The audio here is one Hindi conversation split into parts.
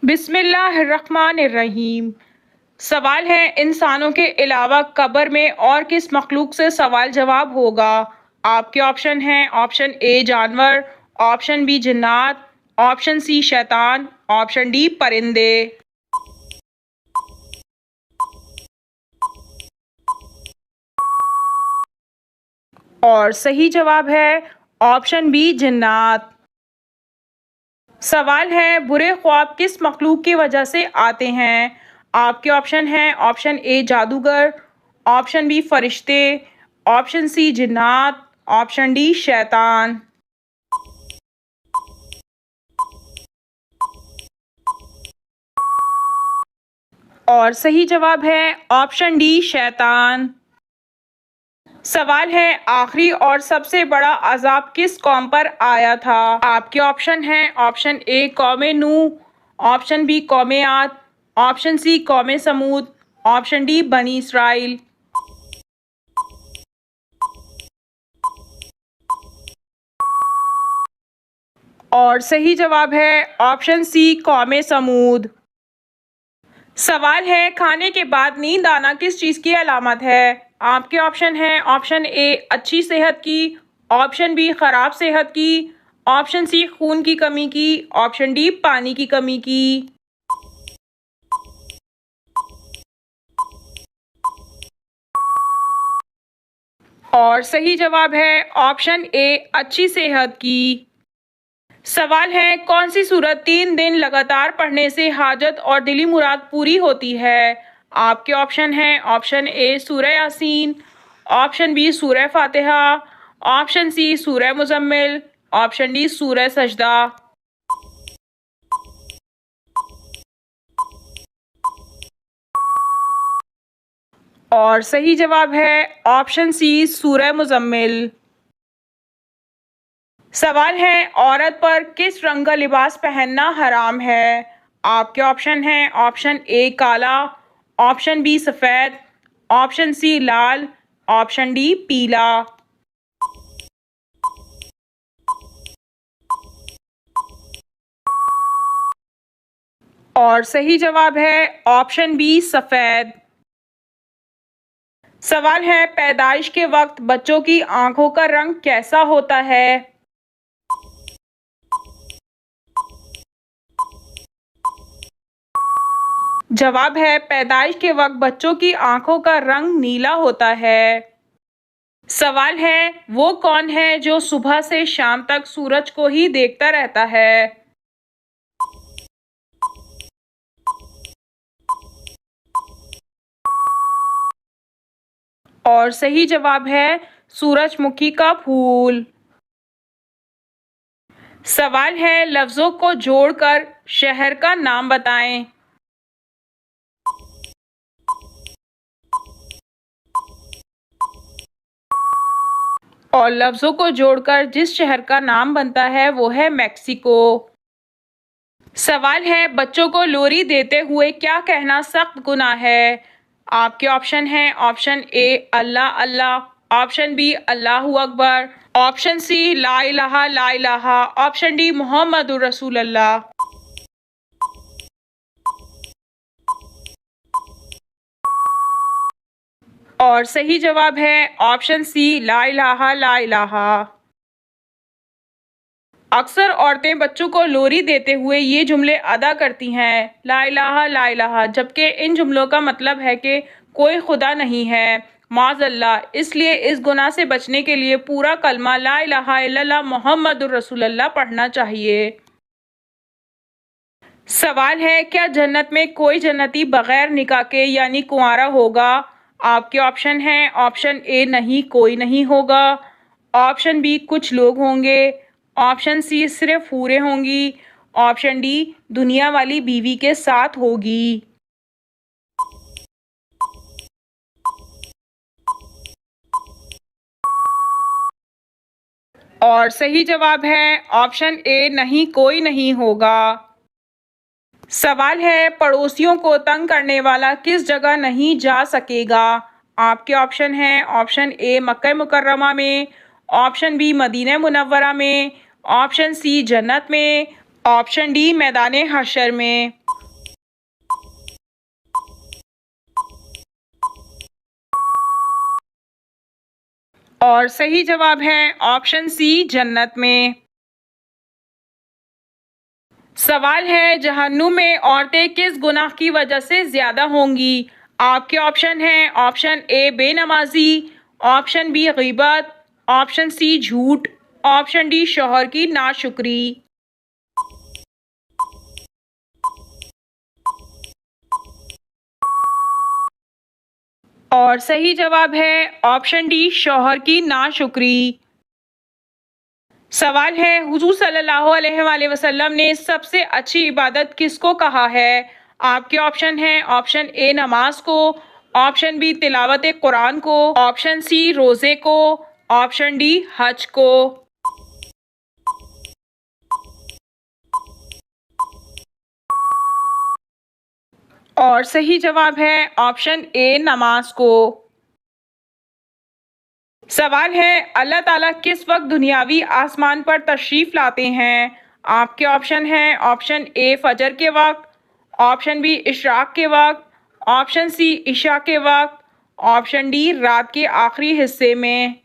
बिस्मिल्लाहिर्रहमानिर्रहीम। सवाल है, इंसानों के अलावा कब्र में और किस मखलूक से सवाल जवाब होगा। आपके ऑप्शन हैं, ऑप्शन ए जानवर, ऑप्शन बी जिन्नात, ऑप्शन सी शैतान, ऑप्शन डी परिंदे। और सही जवाब है ऑप्शन बी जिन्नात। सवाल है, बुरे ख्वाब किस मखलूक की वजह से आते हैं। आपके ऑप्शन हैं, ऑप्शन ए जादूगर, ऑप्शन बी फरिश्ते, ऑप्शन सी जिन्नात, ऑप्शन डी शैतान। और सही जवाब है ऑप्शन डी शैतान। सवाल है, आखिरी और सबसे बड़ा अजाब किस कौम पर आया था। आपके ऑप्शन हैं, ऑप्शन ए कौम नूह, ऑप्शन बी कौम आद, ऑप्शन सी कौम समूद, ऑप्शन डी बनी इसराइल। और सही जवाब है ऑप्शन सी कौम समूद। सवाल है, खाने के बाद नींद आना किस चीज़ की अलामत है। आपके ऑप्शन हैं, ऑप्शन ए अच्छी सेहत की, ऑप्शन बी खराब सेहत की, ऑप्शन सी खून की कमी की, ऑप्शन डी पानी की कमी की। और सही जवाब है ऑप्शन ए अच्छी सेहत की। सवाल है, कौन सी सूरत 3 दिन लगातार पढ़ने से हाजत और दिली मुराद पूरी होती है। आपके ऑप्शन हैं, ऑप्शन ए सूरह यासीन, ऑप्शन बी सूरह फातिहा, ऑप्शन सी सूरह मुजम्मिल, ऑप्शन डी सूरह सजदा। और सही जवाब है ऑप्शन सी सूरह मुजम्मिल। सवाल है, औरत पर किस रंग का लिबास पहनना हराम है। आपके ऑप्शन हैं, ऑप्शन ए काला, ऑप्शन बी सफ़ेद, ऑप्शन सी लाल, ऑप्शन डी पीला। और सही जवाब है ऑप्शन बी सफ़ेद। सवाल है, पैदाइश के वक्त बच्चों की आंखों का रंग कैसा होता है। जवाब है, पैदाइश के वक्त बच्चों की आंखों का रंग नीला होता है। सवाल है, वो कौन है जो सुबह से शाम तक सूरज को ही देखता रहता है। और सही जवाब है सूरजमुखी का फूल। सवाल है, लफ्ज़ों को जोड़कर शहर का नाम बताएं। और लफ्ज़ों को जोड़कर जिस शहर का नाम बनता है वो है मैक्सिको। सवाल है, बच्चों को लोरी देते हुए क्या कहना सख्त गुनाह है। आपके ऑप्शन हैं, ऑप्शन ए अल्लाह अल्लाह, ऑप्शन बी अल्लाहू अकबर, ऑप्शन सी ला इलाहा, ऑप्शन डी मोहम्मदुर रसूलुल्लाह। और सही जवाब है ऑप्शन सी ला इलाहा। अक्सर औरतें बच्चों को लोरी देते हुए ये जुमले अदा करती हैं, ला इलाहा, जबकि इन जुमलों का मतलब है कि कोई खुदा नहीं है, माज़अल्लाह। इसलिए इस गुनाह से बचने के लिए पूरा कलमा ला इलाहा इल्लल्लाह मोहम्मदुर रसूलुल्लाह पढ़ना चाहिए। सवाल है, क्या जन्नत में कोई जन्नती बगैर निकाह के यानी कुंवारा होगा। आपके ऑप्शन हैं, ऑप्शन ए नहीं कोई नहीं होगा, ऑप्शन बी कुछ लोग होंगे, ऑप्शन सी सिर्फ हूरें होंगी, ऑप्शन डी दुनिया वाली बीवी के साथ होगी। और सही जवाब है ऑप्शन ए नहीं कोई नहीं होगा। सवाल है, पड़ोसियों को तंग करने वाला किस जगह नहीं जा सकेगा। आपके ऑप्शन हैं, ऑप्शन ए मक्का मुकर्रमा में, ऑप्शन बी मदीना मुनव्वरा में, ऑप्शन सी जन्नत में, ऑप्शन डी मैदान हशर में। और सही जवाब है ऑप्शन सी, जन्नत में। सवाल है, जहन्नुम में औरतें किस गुनाह की वजह से ज्यादा होंगी? आपके ऑप्शन हैं ऑप्शन ए बेनमाजी, ऑप्शन बी गीबत, ऑप्शन सी झूठ, ऑप्शन डी शौहर की नाशुक्री। और सही जवाब है ऑप्शन डी, शौहर की नाशुक्री। सवाल है, हुजूर सल्लल्लाहु अलैहि वसल्लम ने सबसे अच्छी इबादत किसको कहा है? आपके ऑप्शन हैं ऑप्शन ए नमाज को, ऑप्शन बी तिलावत कुरान को, ऑप्शन सी रोज़े को, ऑप्शन डी हज को। और सही जवाब है ऑप्शन ए नमाज को। सवाल है, अल्लाह ताला किस वक्त दुनियावी आसमान पर तशरीफ लाते हैं? आपके ऑप्शन हैं ऑप्शन ए फजर के वक्त, ऑप्शन बी इशराक के वक्त, ऑप्शन सी इशा के वक्त, ऑप्शन डी रात के आखिरी हिस्से में।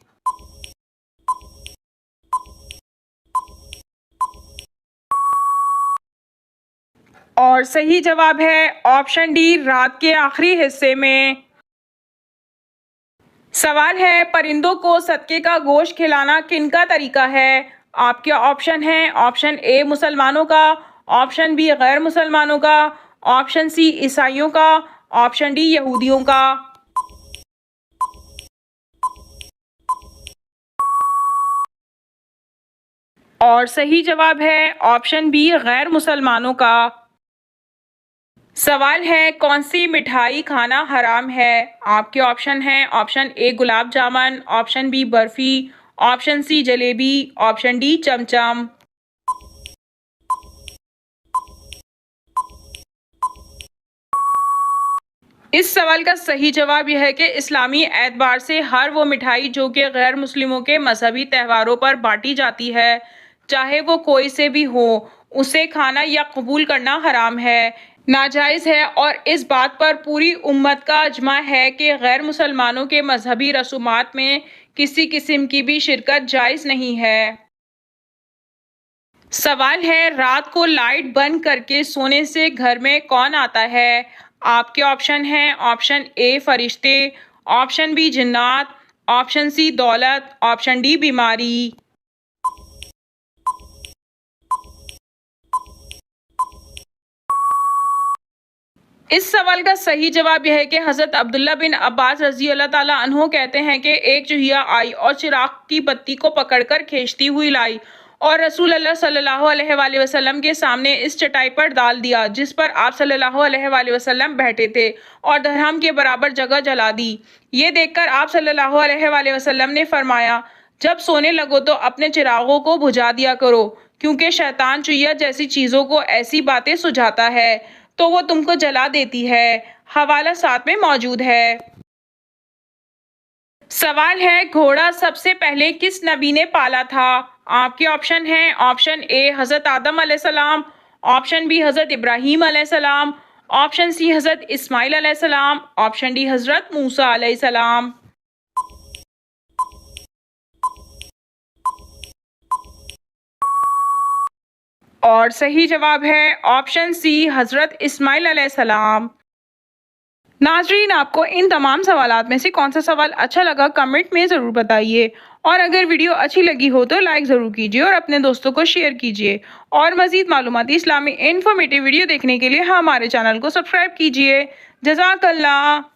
और सही जवाब है ऑप्शन डी, रात के आखिरी हिस्से में। सवाल है, परिंदों को सदके का गोश्त खिलाना किनका तरीका है? आपके ऑप्शन हैं ऑप्शन ए मुसलमानों का, ऑप्शन बी गैर मुसलमानों का, ऑप्शन सी ईसाइयों का, ऑप्शन डी यहूदियों का। और सही जवाब है ऑप्शन बी, गैर मुसलमानों का। सवाल है, कौन सी मिठाई खाना हराम है? आपके ऑप्शन हैं option A gulab jamun, option B barfi, option C jalebi, option D chamcham. इस सवाल का सही जवाब यह है कि इस्लामी एतबार से हर वो मिठाई जो कि गैर मुस्लिमों के मजहबी त्योहारों पर बांटी जाती है, चाहे वो कोई से भी हो, उसे खाना या कबूल करना हराम है, नाजायज़ है। और इस बात पर पूरी उम्मत का अजमा है कि गैर मुसलमानों के मजहबी रसूमात में किसी किस्म की भी शिरकत जायज़ नहीं है। सवाल है, रात को लाइट बंद करके सोने से घर में कौन आता है? आपके ऑप्शन हैं ऑप्शन ए फरिश्ते, ऑप्शन बी जिन्नात, ऑप्शन सी दौलत, ऑप्शन डी बीमारी। इस सवाल का सही जवाब यह है कि हज़रत अब्दुल्ला बिन अब्बास रज़ी अल्लाह ताला अन्हो कहते हैं कि एक चूहिया आई और चिराग की बत्ती को पकड़कर खींचती हुई लाई और रसूल अल्लाह सल्लल्लाहु अलैहि वसल्लम के सामने इस चटाई पर डाल दिया जिस पर आप सल्लल्लाहु अलैहि वसल्लम बैठे थे और दरहम के बराबर जगह जला दी। ये देखकर आप सल्लल्लाहु अलैहि वसल्लम ने फरमाया, जब सोने लगो तो अपने चिरागों को बुझा दिया करो, क्योंकि शैतान चुहिया जैसी चीज़ों को ऐसी बातें सुझाता है तो वो तुमको जला देती है। हवाला साथ में मौजूद है। सवाल है, घोड़ा सबसे पहले किस नबी ने पाला था? आपके ऑप्शन हैं ऑप्शन ए हज़रत आदम अलैहिस्सलाम, ऑप्शन बी हज़रत इब्राहीम अलैहिस्सलाम, ऑप्शन सी हज़रत इस्माइल अलैहिस्सलाम, ऑप्शन डी हज़रत मूसा अलैहिस्सलाम। और सही जवाब है ऑप्शन सी, हज़रत इस्माइल अलैहिस्सलाम। नाजरीन, आपको इन तमाम सवालात में से कौन सा सवाल अच्छा लगा कमेंट में ज़रूर बताइए, और अगर वीडियो अच्छी लगी हो तो लाइक ज़रूर कीजिए और अपने दोस्तों को शेयर कीजिए। और मज़ीद मालूमाती इस्लामी इन्फॉर्मेटिव वीडियो देखने के लिए हमारे चैनल को सब्सक्राइब कीजिए। जज़ाकल्लाह।